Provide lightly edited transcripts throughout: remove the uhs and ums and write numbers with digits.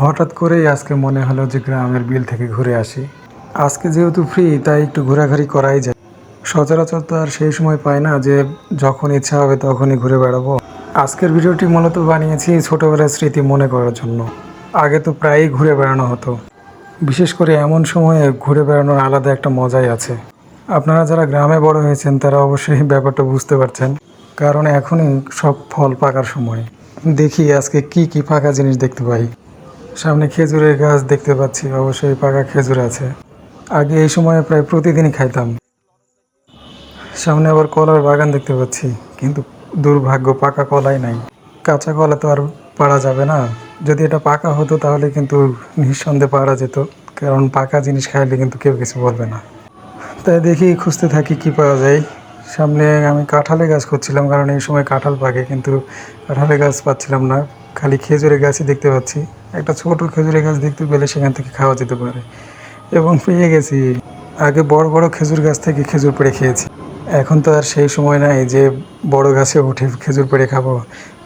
হঠাৎ করেই আজকে মনে হলো যে গ্রামের বিল থেকে ঘুরে আসি। আজকে যেহেতু ফ্রি তাই একটু ঘোরাঘুরি করাই যায়। সচরাচর তো আর সেই সময় পাই না যে যখন ইচ্ছা হবে তখনই ঘুরে বেড়াবো। আজকের ভিডিওটি মূলত বানিয়েছি ছোটবেলার স্মৃতি মনে করার জন্য। আগে তো প্রায়ই ঘুরে বেড়ানো হতো, বিশেষ করে এমন সময়ে ঘুরে বেড়ানোর আলাদা একটা মজাই আছে। আপনারা যারা গ্রামে বড় হয়েছেন তারা অবশ্যই ব্যাপারটা বুঝতে পারছেন, কারণ এখনই সব ফল পাকার সময়। দেখি আজকে কি কি পাকা জিনিস দেখতে পাই। সামনে খেজুরের গাছ দেখতে পাচ্ছি, অবশ্যই পাকা খেজুর আছে। আগে এই সময়ে প্রায় প্রতিদিনই খাইতাম। সামনে আবার কলার বাগান দেখতে পাচ্ছি, কিন্তু দুর্ভাগ্য পাকা কলাই নাই। কাঁচা কলা তো আর পাড়া যাবে না। যদি এটা পাকা হতো তাহলে কিন্তু নিঃসন্দেহে পাড়া যেত, কারণ পাকা জিনিস খাইলে কিন্তু কেউ কিছু বলবে না। তাই দেখি খুঁজতে থাকি কি পাওয়া যায়। সামনে আমি কাঁঠালের গাছ খুঁজছিলাম, কারণ এই সময় কাঁঠাল পাকে, কিন্তু কাঁঠালের গাছ পাচ্ছিলাম না। খালি খেজুরের গাছই দেখতে পাচ্ছি। একটা ছোট খেজুরের গাছ দেখতে পেলে সেখান থেকে খাওয়া যেতে পারে, এবং পেয়ে গেছি। আগে বড় বড় খেজুর গাছ থেকে খেজুর পেড়ে খেয়েছি। এখন তো আর সেই সময় নাই যে বড় গাছে উঠে খেজুর পেড়ে খাবো।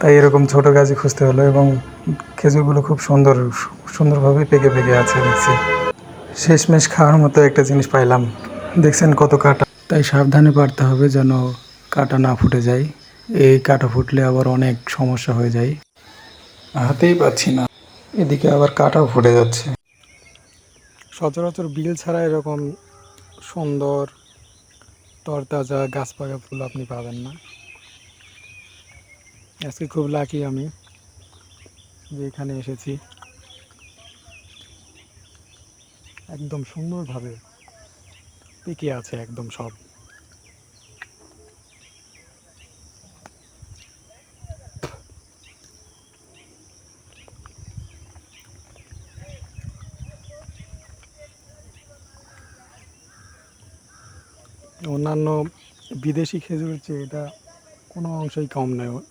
তাই এরকম ছোট গাছই খুঁজতে হলো, এবং খেজুরগুলো খুব সুন্দরভাবে পেকে পেকে আছে দেখছি। শেষমেশ খাওয়ার মতো একটা জিনিস পাইলাম। দেখছেন কত কাটা, তাই সাবধানে পারতে হবে যেন কাটা না ফুটে যায়। এই কাটা ফুটলে আবার অনেক সমস্যা হয়ে যায়। হাতেই পাচ্ছি না, এদিকে আবার কাটাও ফুটে যাচ্ছে। সচরাচর বিল ছাড়া এরকম সুন্দর তরতাজা গাছ পাকা ফুল আপনি পাবেন না। আজকে খুব লাকি আমি যে এখানে এসেছি। একদম সুন্দরভাবে পেকে আছে একদম সব। অন্যান্য বিদেশি খেজুরের চেয়ে এটা কোনো অংশেই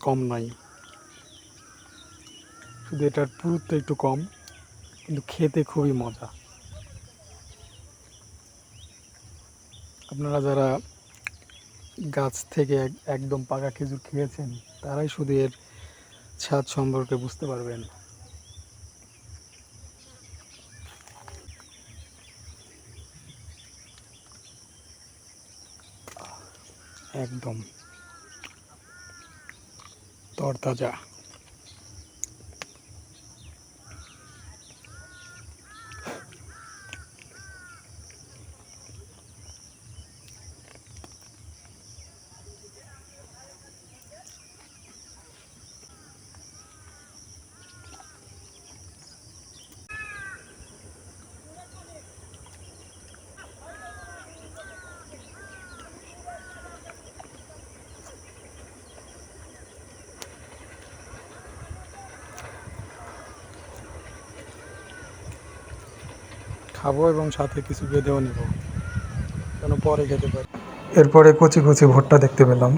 কম নয়। শুধু এটার পুরুত্ব একটু কম, কিন্তু খেতে খুবই মজা। আপনারা যারা গাছ থেকে একদম পাকা খেজুর খেয়েছেন তারাই শুধু এর স্বাদ সম্পর্কে বুঝতে পারবেন। একদম তরতাজা। খাবো এবং সাথে কিছু বেঁধেও নেব, যেন পরে খেতে পারি। এরপরে কচি কচি ভুট্টা দেখতে পেলাম।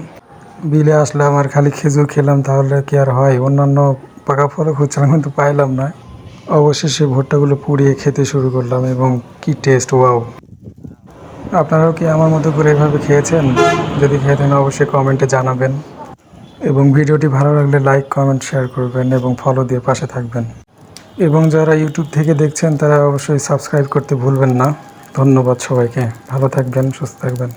বিলে আসলাম আর খালি খেজুর খেলাম তাহলে কি আর হয়? অন্যান্য পাকা ফলও খুঁজছিলাম কিন্তু পাইলাম না। অবশেষে ভুট্টাগুলো পুড়িয়ে খেতে শুরু করলাম, এবং কি টেস্ট! ওয়াও! আপনারাও কি আমার মতো করে এভাবে খেয়েছেন? যদি খেয়ে থাকেন অবশ্যই কমেন্টে জানাবেন, এবং ভিডিওটি ভালো লাগলে লাইক কমেন্ট শেয়ার করবেন এবং ফলো দিয়ে পাশে থাকবেন। এবং যারা ইউটিউব থেকে দেখছেন তারা অবশ্যই সাবস্ক্রাইব করতে ভুলবেন না। ধন্যবাদ সবাইকে। ভালো থাকবেন, সুস্থ থাকবেন।